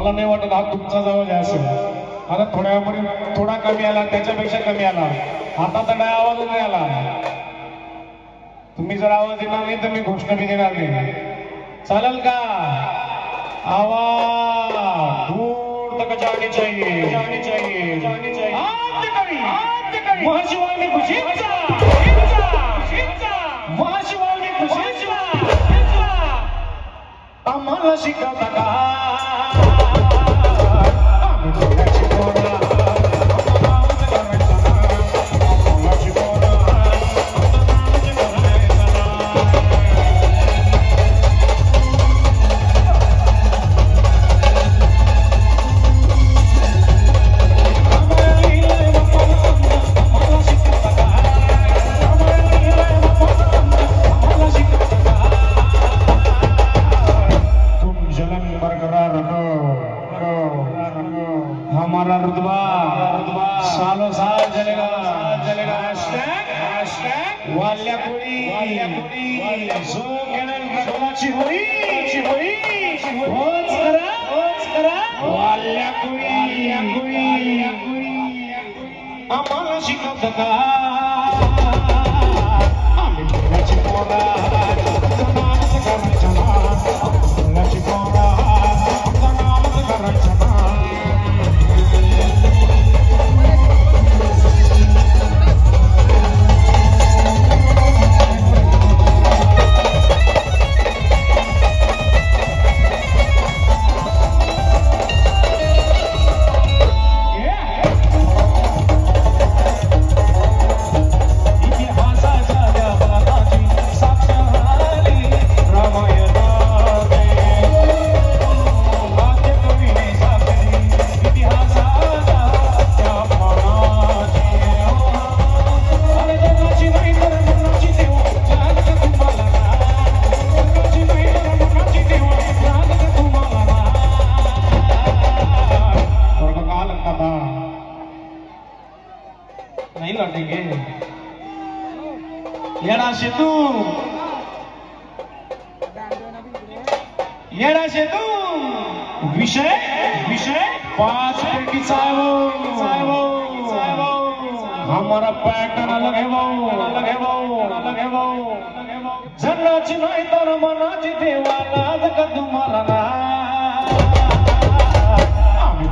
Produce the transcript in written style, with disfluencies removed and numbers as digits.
मला नाही वाटत हा तुमचा जवळ असेल. आता थोड्या वेळापर्यंत थोडा कमी आला, त्याच्यापेक्षा कमी आला. आता तर नाही आवाज नाही आला. तुम्ही जर आवाज देणार नाही तर मी घोषणा बी देणार नाही. चालेल का? आवाज दूर तक जानी चाहिए, जानी चाहिए, जानी चाहिए. महाशिवानी खुशीचा, महाशिवानी खुशीचा आम्हाला शिकवता का? हमारा रुतबा सालों साल चलेगा, चलेगा. वाल्या कोळी जो केलं रघुनाथची होळी, होच करा वाल्या कोळी. आम्हाला शिकवतं का? आम्ही पुण्याची पोरा करायचं ना, पुण्याची पोरा करायचं ना. नहीं लौटेंगे. येडा सेतू, येडा सेतू विषय 5 पेटीचा आहे भाऊ. हमारा पॅटर्न अलग है भाऊ. जनाची नाही तर मनाची देवा लाज का तुम्हाला ना. आम्ही